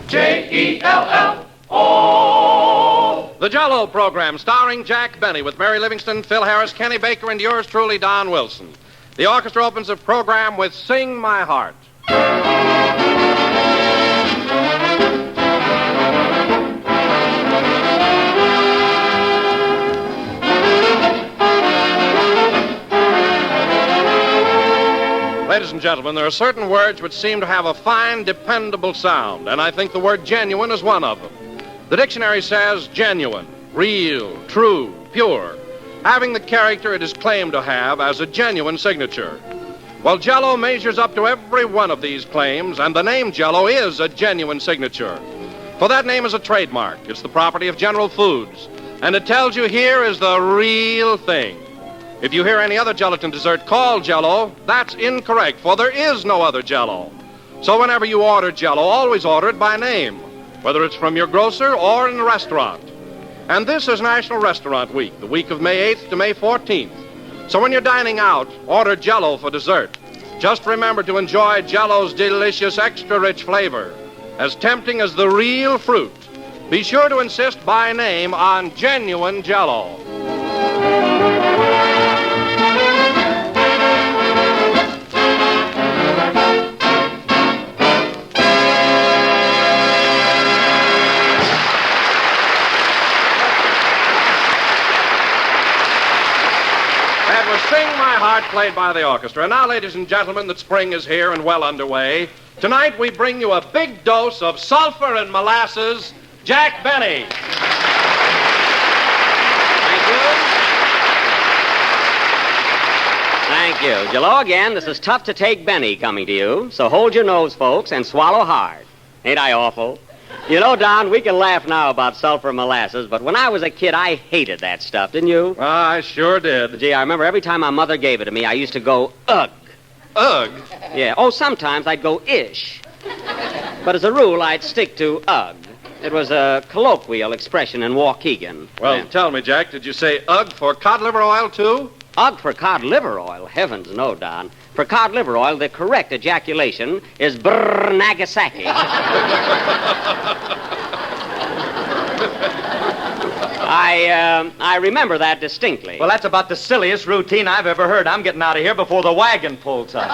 Jell-O. The Jell-O program, starring Jack Benny with Mary Livingston, Phil Harris, Kenny Baker, and yours truly, Don Wilson. The orchestra opens the program with Sing My Heart. Ladies and gentlemen, there are certain words which seem to have a fine, dependable sound, and I think the word genuine is one of them. The dictionary says genuine, real, true, pure, having the character it is claimed to have as a genuine signature. Well, Jell-O measures up to every one of these claims, and the name Jell-O is a genuine signature. For that name is a trademark. It's the property of General Foods, and it tells you here is the real thing. If you hear any other gelatin dessert called Jell-O, that's incorrect, for there is no other Jell-O. So whenever you order Jell-O, always order it by name, whether it's from your grocer or in a restaurant. And this is National Restaurant Week, the week of May 8th to May 14th. So when you're dining out, order Jell-O for dessert. Just remember to enjoy Jell-O's delicious, extra-rich flavor, as tempting as the real fruit. Be sure to insist by name on genuine Jell-O. Sing My Heart, played by the orchestra. And now, ladies and gentlemen, that spring is here and well underway. Tonight, we bring you a big dose of sulfur and molasses, Jack Benny. Thank you. Jell-O again. This is Tough to Take Benny coming to you. So hold your nose, folks, and swallow hard. Ain't I awful? You know, Don, we can laugh now about sulfur molasses, but when I was a kid, I hated that stuff, didn't you? I sure did. Gee, I remember every time my mother gave it to me, I used to go, ugh. Ugh? Yeah. Oh, sometimes I'd go, ish. But as a rule, I'd stick to ugh. It was a colloquial expression in Waukegan. Well, tell me, Jack, did you say ugh for cod liver oil, too? Ugh for cod liver oil? Heavens, no, Don. For cod liver oil, the correct ejaculation is brrr Nagasaki. I remember that distinctly. Well, that's about the silliest routine I've ever heard. I'm getting out of here before the wagon pulls up.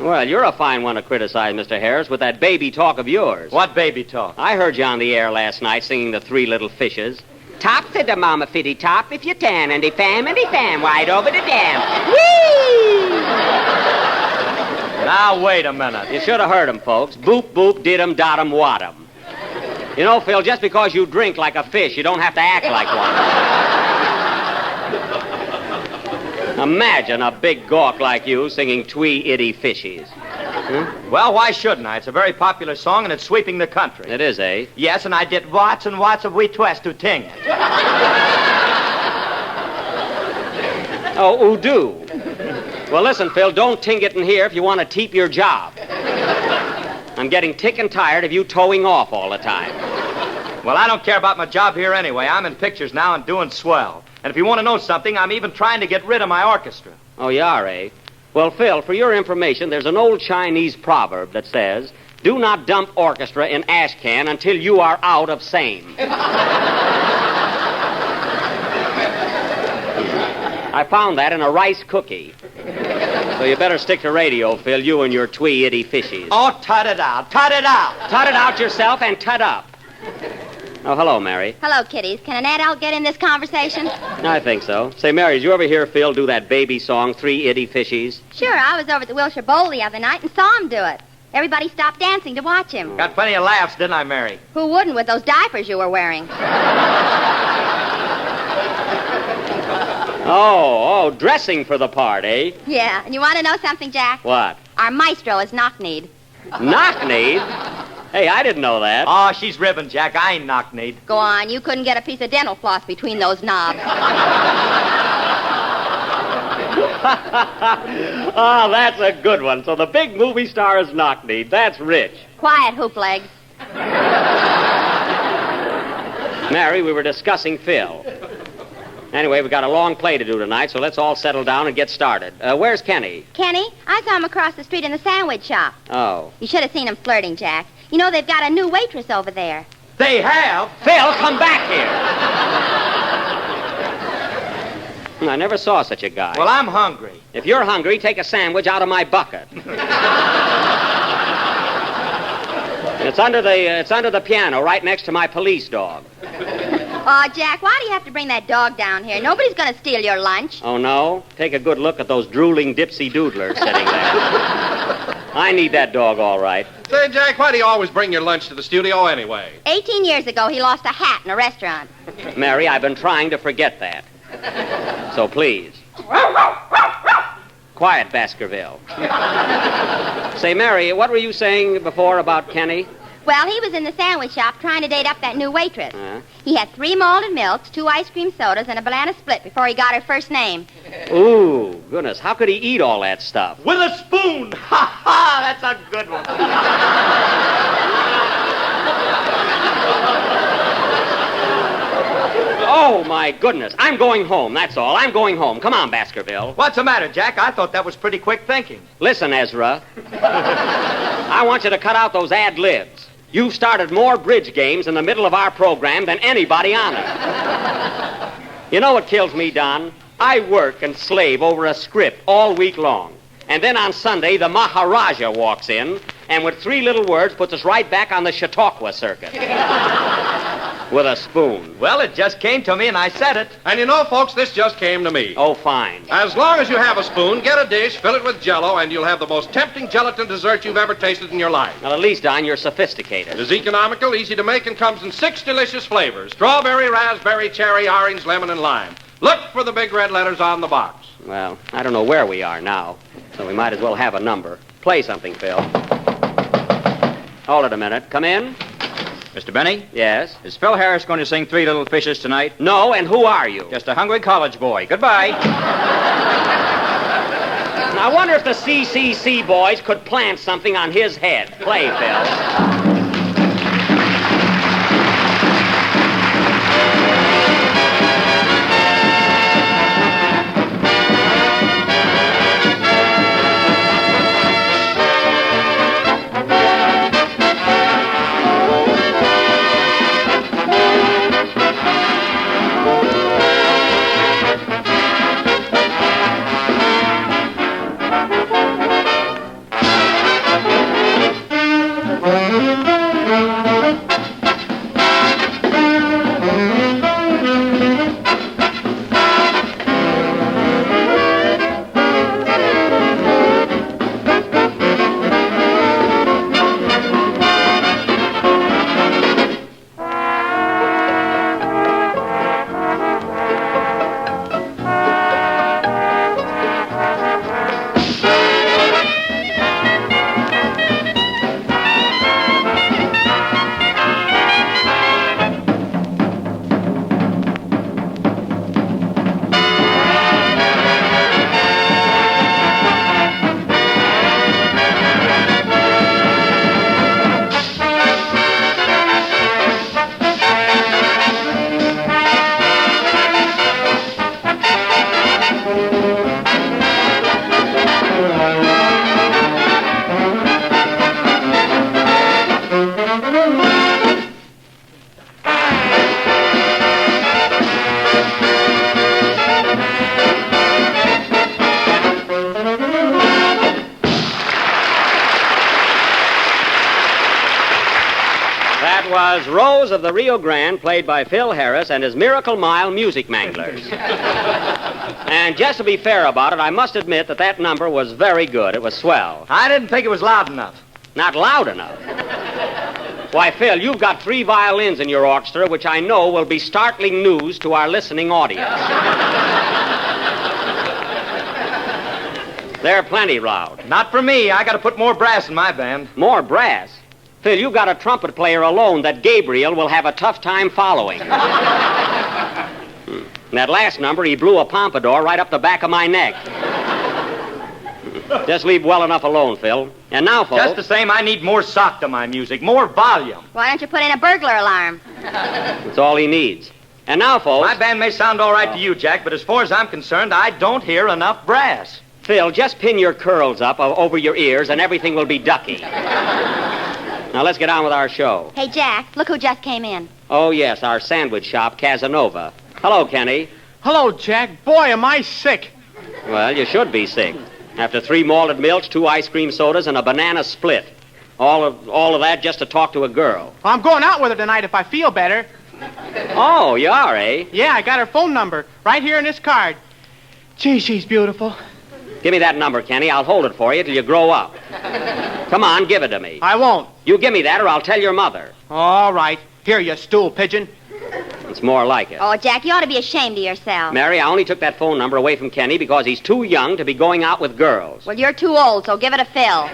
Well, you're a fine one to criticize, Mr. Harris, with that baby talk of yours. What baby talk? I heard you on the air last night singing The Three Little Fishes. Top to the mama fitty top if you tan, and the fam right over the dam. Whee! Now, wait a minute. You should have heard him, folks. Boop, boop, did 'em, dot 'em, wat 'em. You know, Phil, just because you drink like a fish, you don't have to act like one. Imagine a big gawk like you singing Twee Itty Fishies. Well, why shouldn't I? It's a very popular song, and it's sweeping the country. It is, eh? Yes, and I did lots and lots of wee twist to ting it. Oh, do. Well, listen, Phil, don't ting it in here if you want to keep your job. I'm getting tick and tired of you towing off all the time. Well, I don't care about my job here anyway. I'm in pictures now and doing swell. And if you want to know something, I'm even trying to get rid of my orchestra. Oh, you are, eh? Well, Phil, for your information, there's an old Chinese proverb that says, do not dump orchestra in ash can until you are out of same. I found that in a rice cookie. So you better stick to radio, Phil, you and your Twee Itty Fishies. Oh, tut it out. Tut it out. Tut it out yourself and tut up. Oh, hello, Mary. Hello, kiddies. Can an adult get in this conversation? I think so. Say, Mary, did you ever hear Phil do that baby song, Three Itty Fishies? Sure, I was over at the Wilshire Bowl the other night and saw him do it. Everybody stopped dancing to watch him. Got plenty of laughs, didn't I, Mary? Who wouldn't with those diapers you were wearing? Oh, dressing for the part, eh? Yeah, and you want to know something, Jack? What? Our maestro is knock-kneed. Knock-kneed? Hey, I didn't know that. Oh, she's ribbon, Jack. I ain't knock-kneed. Go on, you couldn't get a piece of dental floss between those knobs. Oh, that's a good one. So the big movie star is knock-kneed. That's rich. Quiet, hoop legs. Mary, we were discussing Phil. Anyway, we've got a long play to do tonight, so let's all settle down and get started. Where's Kenny? Kenny? I saw him across the street in the sandwich shop. Oh. You should have seen him flirting, Jack. You know, they've got a new waitress over there. They have? Phil, come back here. I never saw such a guy. Well, I'm hungry. If you're hungry, take a sandwich out of my bucket. It's under the piano right next to my police dog. Oh, Jack, why do you have to bring that dog down here? Nobody's going to steal your lunch. Oh, no? Take a good look at those drooling dipsy doodlers sitting there. I need that dog all right. Say, Jack, why do you always bring your lunch to the studio anyway? 18 years ago, he lost a hat in a restaurant. Mary, I've been trying to forget that. So please. Quiet, Baskerville. Say, Mary, what were you saying before about Kenny? Well, he was in the sandwich shop trying to date up that new waitress. He had 3 malted milks, 2 ice cream sodas, and a banana split before he got her first name. Ooh, goodness, how could he eat all that stuff? With a spoon. Ha ha, that's a good one. Oh, my goodness. I'm going home, that's all. I'm going home. Come on, Baskerville. What's the matter, Jack? I thought that was pretty quick thinking. Listen, Ezra. I want you to cut out those ad-libs. You've started more bridge games in the middle of our program than anybody on it. You know what kills me, Don? I work and slave over a script all week long. And then on Sunday, the Maharaja walks in and with 3 little words puts us right back on the Chautauqua circuit. With a spoon. Well, it just came to me and I said it. And you know, folks, this just came to me. Oh, fine. As long as you have a spoon, get a dish, fill it with Jell-O, and you'll have the most tempting gelatin dessert you've ever tasted in your life. Well, at least, Don, you're sophisticated. It is economical, easy to make, and comes in 6 delicious flavors. Strawberry, raspberry, cherry, orange, lemon, and lime. Look for the big red letters on the box. Well, I don't know where we are now, so we might as well have a number. Play something, Phil. Hold it a minute. Come in. Mr. Benny? Yes? Is Phil Harris going to sing Three Little Fishes tonight? No, and who are you? Just a hungry college boy. Goodbye. Now, I wonder if the CCC boys could plant something on his head. Play, Phil. Was Rose of the Rio Grande, played by Phil Harris and his Miracle Mile Music Manglers. And just to be fair about it, I must admit that number was very good. It was swell. I didn't think it was loud enough. Not loud enough? Why, Phil, you've got 3 violins in your orchestra, which I know will be startling news to our listening audience. They're plenty loud. Not for me. I got to put more brass in my band. More brass? Phil, you've got a trumpet player alone that Gabriel will have a tough time following. In that last number, he blew a pompadour right up the back of my neck. Just leave well enough alone, Phil. And now, folks... Just the same, I need more sock to my music, more volume. Why don't you put in a burglar alarm? That's all he needs. And now, folks... My band may sound all right to you, Jack, but as far as I'm concerned, I don't hear enough brass. Phil, just pin your curls up over your ears and everything will be ducky. Now, let's get on with our show. Hey, Jack, look who just came in. Oh, yes, our sandwich shop, Casanova. Hello, Kenny. Hello, Jack. Boy, am I sick. Well, you should be sick. After 3 malted milks, 2 ice cream sodas, and a banana split. All of that just to talk to a girl. Well, I'm going out with her tonight if I feel better. Oh, you are, eh? Yeah, I got her phone number right here in this card. Gee, she's beautiful. Give me that number, Kenny. I'll hold it for you till you grow up. Come on, give it to me. I won't. You give me that or I'll tell your mother. All right. Here, you stool pigeon. It's more like it. Oh, Jack, you ought to be ashamed of yourself. Mary, I only took that phone number away from Kenny because he's too young to be going out with girls. Well, you're too old, so give it a Phil.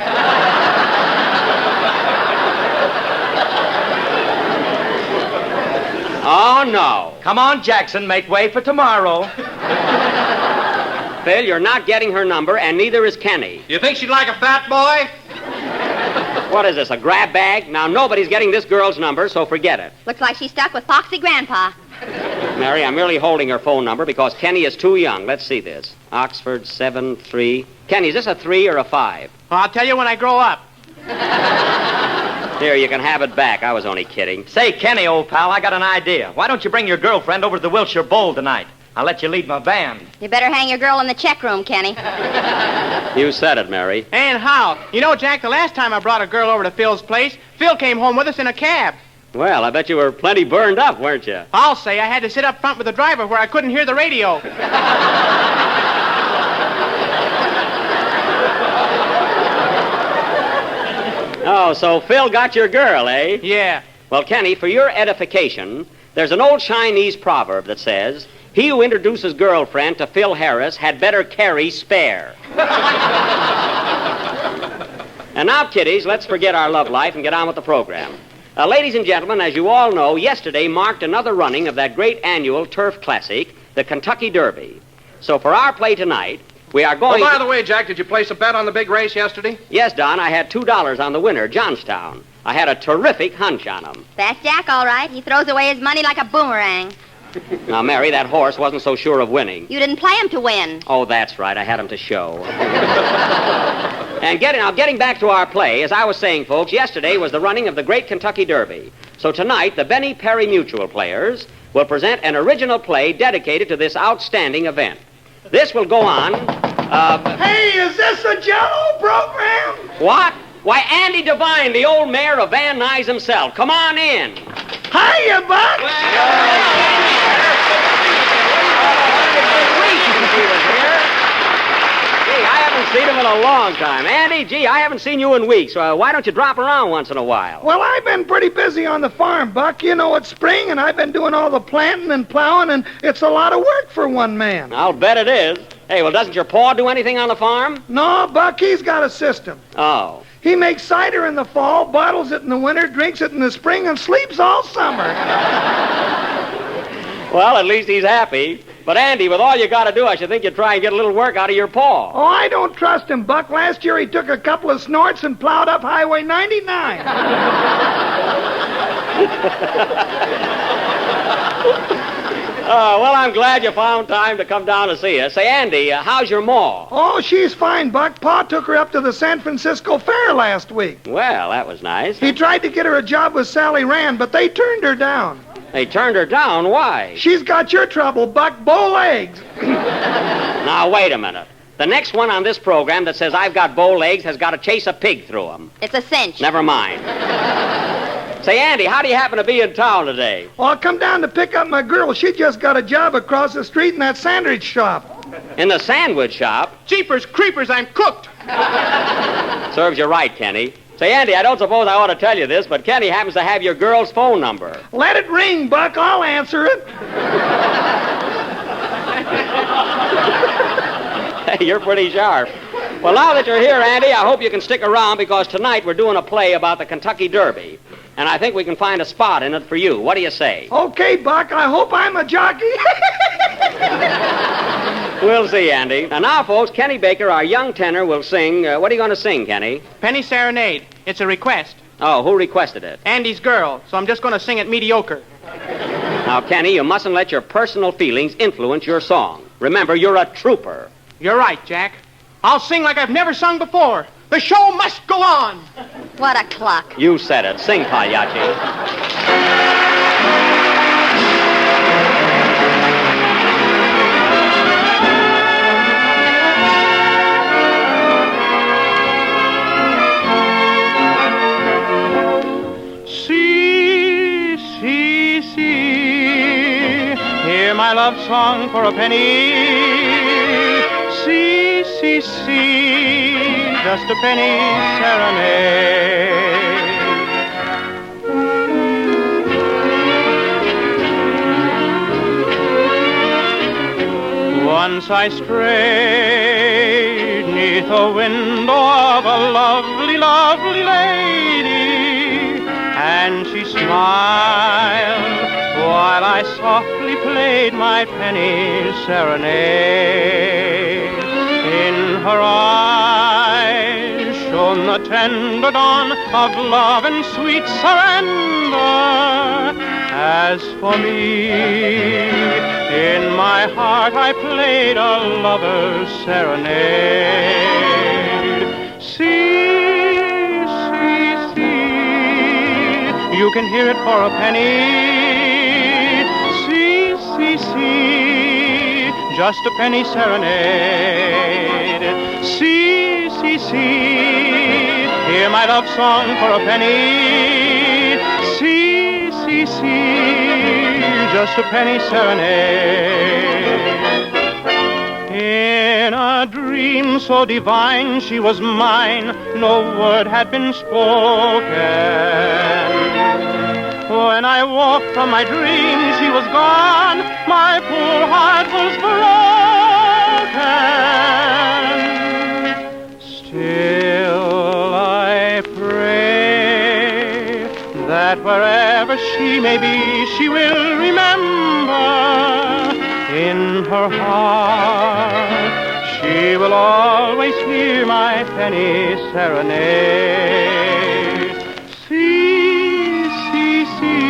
Oh, no. Come on, Jackson, make way for tomorrow. Phil, you're not getting her number, and neither is Kenny. You think she'd like a fat boy? What is this, a grab bag? Now, nobody's getting this girl's number, so forget it. Looks like she's stuck with Foxy Grandpa. Mary, I'm merely holding her phone number because Kenny is too young. Let's see this. Oxford 7-3. Kenny, is this a 3 or a 5? Well, I'll tell you when I grow up. Here, you can have it back. I was only kidding. Say, Kenny, old pal, I got an idea. Why don't you bring your girlfriend over to the Wilshire Bowl tonight? I'll let you lead my band. You better hang your girl in the check room, Kenny. You said it, Mary. And how? You know, Jack, the last time I brought a girl over to Phil's place, Phil came home with us in a cab. Well, I bet you were plenty burned up, weren't you? I'll say I had to sit up front with the driver where I couldn't hear the radio. Oh, so Phil got your girl, eh? Yeah. Well, Kenny, for your edification, there's an old Chinese proverb that says, he who introduces girlfriend to Phil Harris had better carry spare. And now, kiddies, let's forget our love life and get on with the program. Ladies and gentlemen, as you all know, yesterday marked another running of that great annual turf classic, the Kentucky Derby. So for our play tonight, we are going by the way, Jack, did you place a bet on the big race yesterday? Yes, Don, I had $2 on the winner, Johnstown. I had a terrific hunch on him. That's Jack, all right. He throws away his money like a boomerang. Now, Mary, that horse wasn't so sure of winning. You didn't play him to win. Oh, that's right. I had him to show. And getting back to our play, as I was saying, folks, yesterday was the running of the great Kentucky Derby. So tonight, the Benny Perry Mutual Players will present an original play dedicated to this outstanding event. This will go on... Hey, is this a Jello program? What? Why, Andy Devine, the old mayor of Van Nuys himself. Come on in. Hiya, Buck. I haven't seen him in a long time. Andy, gee, I haven't seen you in weeks. Why don't you drop around once in a while? Well, I've been pretty busy on the farm, Buck. You know, it's spring, and I've been doing all the planting and plowing, and it's a lot of work for one man. I'll bet it is. Hey, well, doesn't your pa do anything on the farm? No, Buck, he's got a system. Oh. He makes cider in the fall, bottles it in the winter, drinks it in the spring, and sleeps all summer. Well, at least he's happy. But, Andy, with all you got to do, I should think you'd try and get a little work out of your paw. Oh, I don't trust him, Buck. Last year he took a couple of snorts and plowed up Highway 99. Well, I'm glad you found time to come down to see us. Say, Andy, how's your ma? Oh, she's fine, Buck. Pa took her up to the San Francisco Fair last week. Well, that was nice. He tried to get her a job with Sally Rand, but they turned her down. They turned her down? Why? She's got your trouble, Buck. Bow legs. Now, wait a minute. The next one on this program that says I've got bow legs has got to chase a pig through them. It's a cinch. Never mind. Say, Andy, how do you happen to be in town today? Oh, I'll come down to pick up my girl. She just got a job across the street in that sandwich shop. In the sandwich shop? Jeepers creepers, I'm cooked. Serves you right, Kenny. Say, Andy, I don't suppose I ought to tell you this, but Kenny happens to have your girl's phone number. Let it ring, Buck. I'll answer it. Hey, you're pretty sharp. Well, now that you're here, Andy, I hope you can stick around because tonight we're doing a play about the Kentucky Derby. And I think we can find a spot in it for you. What do you say? Okay, Buck. I hope I'm a jockey. We'll see, Andy. And now, folks, Kenny Baker, our young tenor, will sing. What are you going to sing, Kenny? Penny Serenade. It's a request. Oh, who requested it? Andy's girl, so I'm just going to sing it mediocre. Now, Kenny, you mustn't let your personal feelings influence your song. Remember, you're a trooper. You're right, Jack. I'll sing like I've never sung before. The show must go on. What a cluck. You said it. Sing, Pagliacci. Hear my love song for a penny. See, see, see, just a penny serenade. Once I strayed neath a window of a lovely, lovely lady, and she smiled while I softly played my penny serenade. In her eyes shone the tender dawn of love and sweet surrender. As for me, in my heart I played a lover's serenade. See, see, see, you can hear it for a penny. See, see, just a penny serenade. See, see, see, hear my love song for a penny. See, see, see, just a penny serenade. In a dream so divine she was mine, no word had been spoken. When I woke from my dream, she was gone. My poor heart was broken. Still I pray that wherever she may be, she will remember in her heart. She will always hear my penny serenade. See, see, see.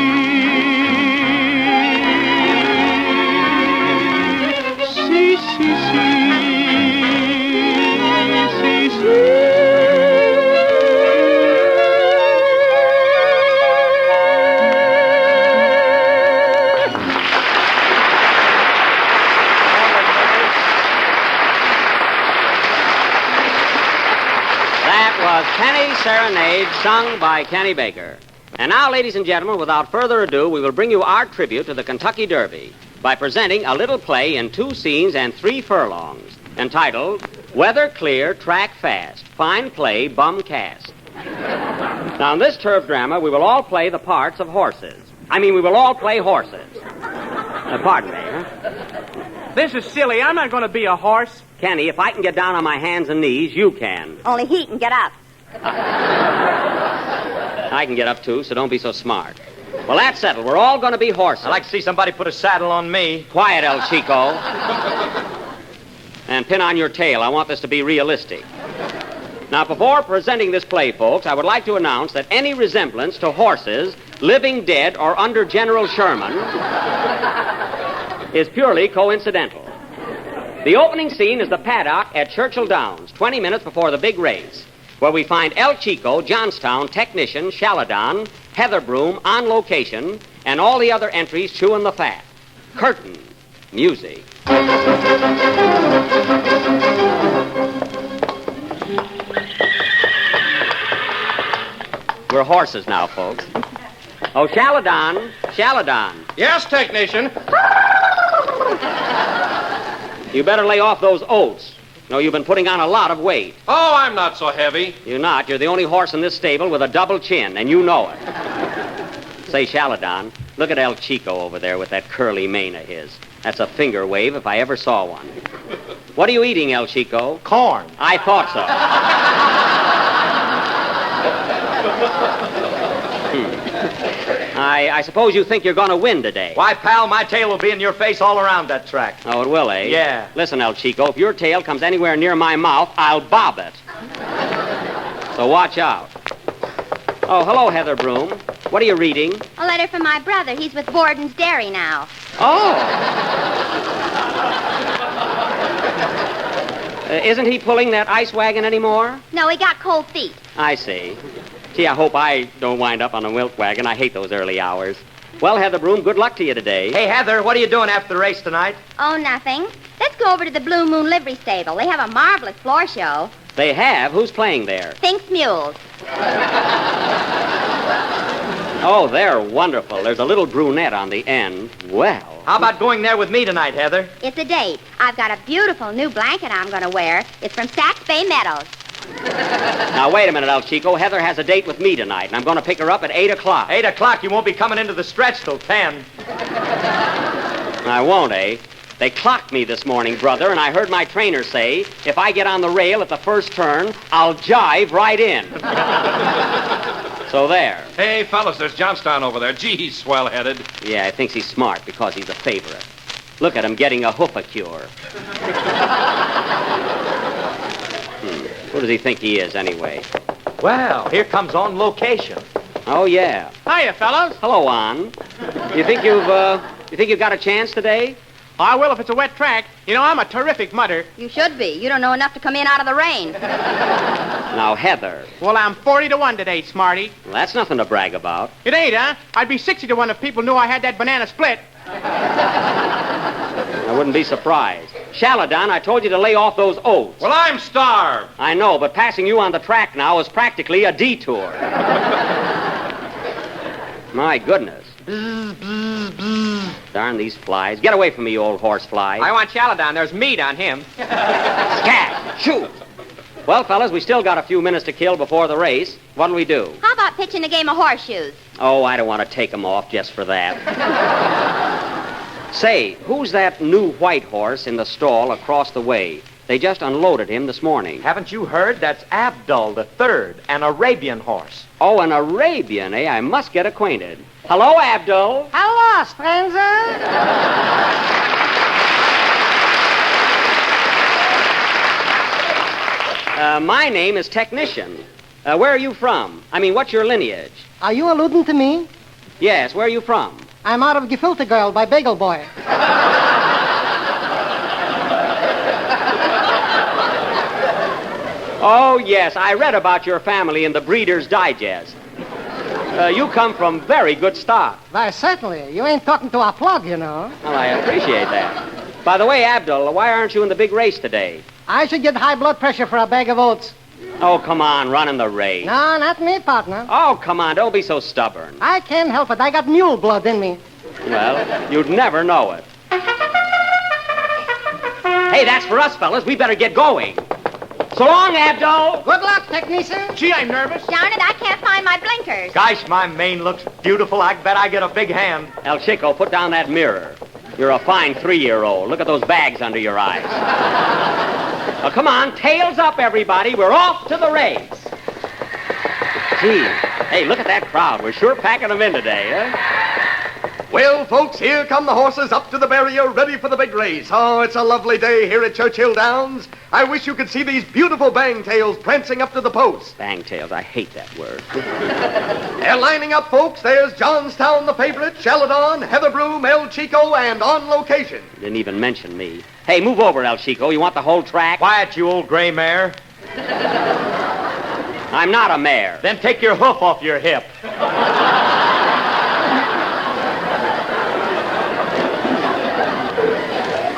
See, see, see. See, see. Penny Serenade, sung by Kenny Baker. And now, ladies and gentlemen, without further ado, we will bring you our tribute to the Kentucky Derby by presenting a little play in 2 scenes and 3 furlongs, entitled Weather Clear, Track Fast, Fine Play, Bum Cast. Now, in this turf drama, we will all play the parts of horses. We will all play horses. Pardon me, huh? This is silly. I'm not going to be a horse. Kenny, if I can get down on my hands and knees, you can. Only he can get up. I can get up, too, so don't be so smart. Well, that's settled. We're all going to be horses. I'd like to see somebody put a saddle on me. Quiet, El Chico. And pin on your tail. I want this to be realistic. Now, before presenting this play, folks, I would like to announce that any resemblance to horses, living dead or under General Sherman, is purely coincidental. The opening scene is the paddock at Churchill Downs, 20 minutes before the big race, where we find El Chico, Johnstown, Technician, Shaladon, Heather Broom, On Location, and all the other entries chewing the fat. Curtain. Music. We're horses now, folks. Oh, Shaladon. Yes, Technician. You better lay off those oats. No, you've been putting on a lot of weight. Oh, I'm not so heavy. You're not. You're the only horse in this stable with a double chin, and you know it. Say, Shaladon, look at El Chico over there with that curly mane of his. That's a finger wave if I ever saw one. What are you eating, El Chico? Corn. I thought so. I suppose you think you're going to win today. Why, pal, my tail will be in your face all around that track. Oh, it will, eh? Yeah. Listen, El Chico, if your tail comes anywhere near my mouth, I'll bob it. So watch out. Oh, hello, Heather Broom. What are you reading? A letter from my brother. He's with Borden's Dairy now. Oh. Isn't he pulling that ice wagon anymore? No, he got cold feet. I see. Gee, I hope I don't wind up on a milk wagon. I hate those early hours. Well, Heather Broom, good luck to you today. Hey, Heather, what are you doing after the race tonight? Oh, nothing. Let's go over to the Blue Moon Livery Stable. They have a marvelous floor show. They have? Who's playing there? Fink's Mules. Oh, they're wonderful. There's a little brunette on the end. Well. How about going there with me tonight, Heather? It's a date. I've got a beautiful new blanket I'm going to wear. It's from Saks Bay Meadows. Now, wait a minute, El Chico. Heather has a date with me tonight, and I'm going to pick her up at 8 o'clock. 8 o'clock, you won't be coming into the stretch till 10. I won't, eh? They clocked me this morning, brother, and I heard my trainer say, if I get on the rail at the first turn, I'll jive right in. So there. Hey, fellas, there's Johnstown over there. Gee, he's swell-headed. Yeah, I think he's smart because he's a favorite. Look at him getting a hoofacure. Who does he think he is, anyway? Well, here comes On Location. Oh, yeah. Hiya, fellas. Hello, On. You think you've got a chance today? I will if it's a wet track. You know, I'm a terrific mudder. You should be. You don't know enough to come in out of the rain. Now, Heather. Well, I'm 40-1 today, Smarty. Well, that's nothing to brag about. It ain't, huh? I'd be 60-1 if people knew I had that banana split. I wouldn't be surprised. Shaladon, I told you to lay off those oats. Well, I'm starved. I know, but passing you on the track now is practically a detour. My goodness. Darn these flies. Get away from me, you old horse fly. I want Chaladon. There's meat on him. Scat! Shoot! Well, fellas, we still got a few minutes to kill before the race. What'll we do? How about pitching a game of horseshoes? Oh, I don't want to take them off just for that. Say, who's that new white horse in the stall across the way? They just unloaded him this morning. Haven't you heard? That's Abdul III, an Arabian horse. Oh, an Arabian, eh? I must get acquainted. Hello, Abdul. Hello, stranger. My name is Technician. Where are you from? I mean, what's your lineage? Are you alluding to me? Yes, where are you from? I'm out of Gefilte Girl by Bagel Boy. Oh, yes, I read about your family in the Breeder's Digest. You come from very good stock. Why, certainly. You ain't talking to a plug, you know. Well, I appreciate that. By the way, Abdul, why aren't you in the big race today? I should get high blood pressure for a bag of oats. Oh, come on, run in the race. No, not me, partner. Oh, come on, don't be so stubborn. I can't help it. I got mule blood in me. Well, you'd never know it. Hey, that's for us, fellas. We better get going. So long, Abdul. Good luck, technician. Gee, I'm nervous. Darn it, I can't find my blinkers. Gosh, my mane looks beautiful. I bet I get a big hand. El Chico, put down that mirror. You're a fine 3-year-old. Look at those bags under your eyes. Well, come on, tails up, everybody. We're off to the race. Gee, hey, look at that crowd. We're sure packing them in today, huh? Well, folks, here come the horses up to the barrier, ready for the big race. Oh, it's a lovely day here at Churchill Downs. I wish you could see these beautiful bangtails prancing up to the post. Bangtails, I hate that word. They're lining up, folks. There's Johnstown, the favorite, Chaladon, Heather Broom, El Chico, and On Location. You didn't even mention me. Hey, move over, El Chico. You want the whole track? Quiet, you old gray mare. I'm not a mare. Then take your hoof off your hip.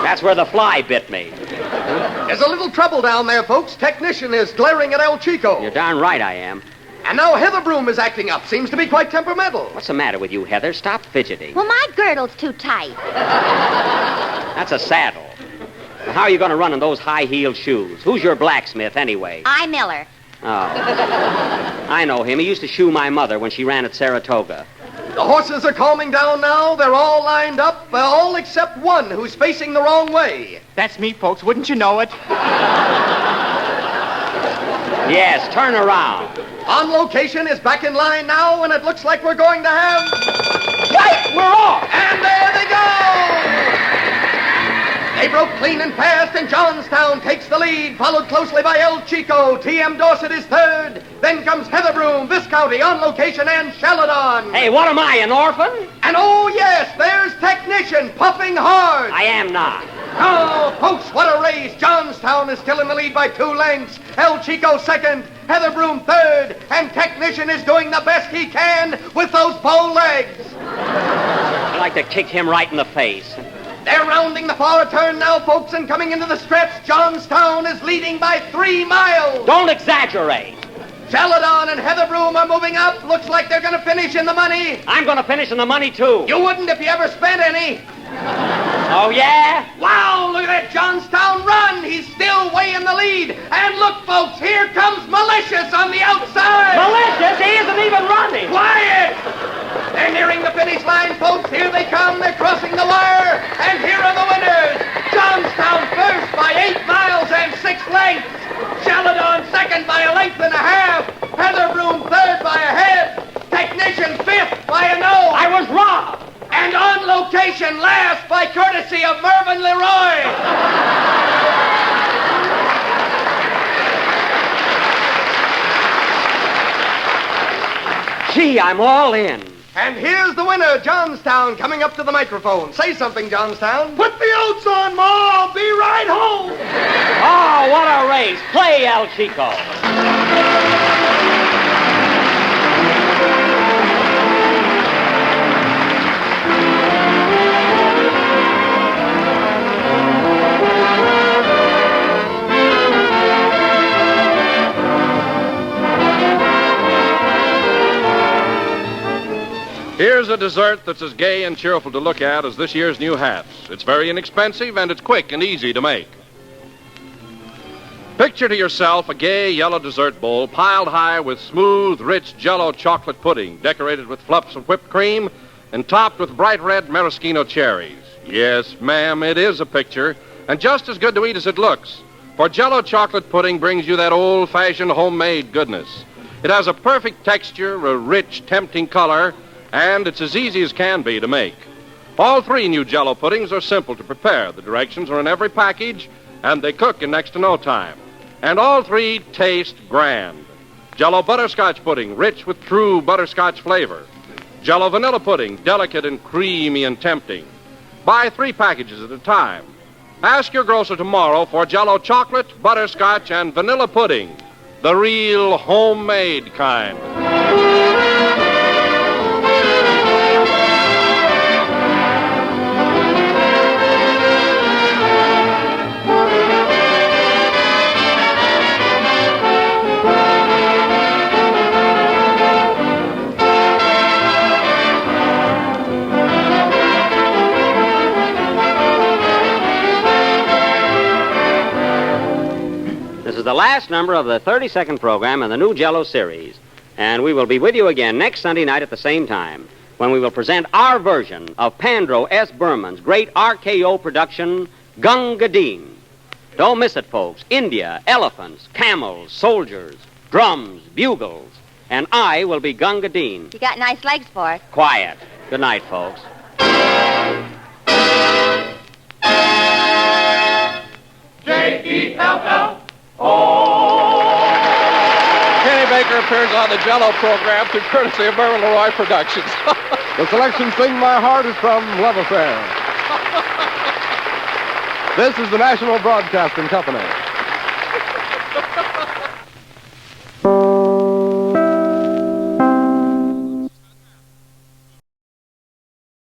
That's where the fly bit me. There's a little trouble down there, folks. Technician is glaring at El Chico. You're darn right I am. And now Heather Broom is acting up. Seems to be quite temperamental. What's the matter with you, Heather? Stop fidgeting. Well, my girdle's too tight. That's a saddle. How are you going to run in those high-heeled shoes? Who's your blacksmith, anyway? I Miller. Oh. I know him. He used to shoe my mother when she ran at Saratoga. The horses are calming down now. They're all lined up, all except one who's facing the wrong way. That's me, folks. Wouldn't you know it? Yes, turn around. On Location is back in line now, and it looks like we're going to have... Right, we're off! And there they go! They broke clean and fast, and Johnstown takes the lead, followed closely by El Chico. T.M. Dorset is third. Then comes Heatherbroom, Viscounty, On Location, and Sheldon. Hey, what am I, an orphan? And oh, yes, there's Technician puffing hard. I am not. Oh, folks, what a race. Johnstown is still in the lead by 2 lengths. El Chico second, Heatherbroom third, and Technician is doing the best he can with those bow legs. I'd like to kick him right in the face. They're rounding the far turn now, folks, and coming into the stretch. Johnstown is leading by 3 miles. Don't exaggerate. Sheldon and Heatherbroom are moving up. Looks like they're going to finish in the money. I'm going to finish in the money, too. You wouldn't if you ever spent any. Oh, yeah? Wow, look at that Johnstown run. He's still way in the lead. And look, folks, here comes Malicious on the outside. Malicious? He isn't even running. Quiet! They're nearing the finish line, folks. Here they come. They're crossing the wire. And here are the winners. Johnstown first by 8 miles and 6 lengths. Sheldon second by a length and a half. Heatherbroom third by a head. Technician fifth by a nose. I was robbed. And On Location last by courtesy of Mervyn Leroy. Gee, I'm all in. And here's the winner, Johnstown, coming up to the microphone. Say something, Johnstown. Put the oats on, Ma. I'll be right home. Oh, what a race. Play, El Chico. Here's a dessert that's as gay and cheerful to look at as this year's new hats. It's very inexpensive, and it's quick and easy to make. Picture to yourself a gay yellow dessert bowl piled high with smooth, rich Jell-O chocolate pudding, decorated with fluffs of whipped cream and topped with bright red maraschino cherries. Yes, ma'am, it is a picture, and just as good to eat as it looks. For Jell-O chocolate pudding brings you that old-fashioned homemade goodness. It has a perfect texture, a rich, tempting color, and it's as easy as can be to make. All 3 new Jell-O puddings are simple to prepare. The directions are in every package, and they cook in next to no time. And all 3 taste grand. Jell-O butterscotch pudding, rich with true butterscotch flavor. Jell-O vanilla pudding, delicate and creamy and tempting. Buy 3 packages at a time. Ask your grocer tomorrow for Jell-O chocolate, butterscotch, and vanilla pudding. The real homemade kind. This is the last number of the 32nd program in the new Jell-O series. And we will be with you again next Sunday night at the same time, when we will present our version of Pandro S. Berman's great RKO production, Gunga Din. Don't miss it, folks. India, elephants, camels, soldiers, drums, bugles. And I will be Gunga Din. You got nice legs for it. Quiet. Good night, folks. Kenny Baker appears on the Jell-O program through courtesy of Mervyn Leroy Productions. The selection Sing My Heart is from Love Affair. This is the National Broadcasting Company.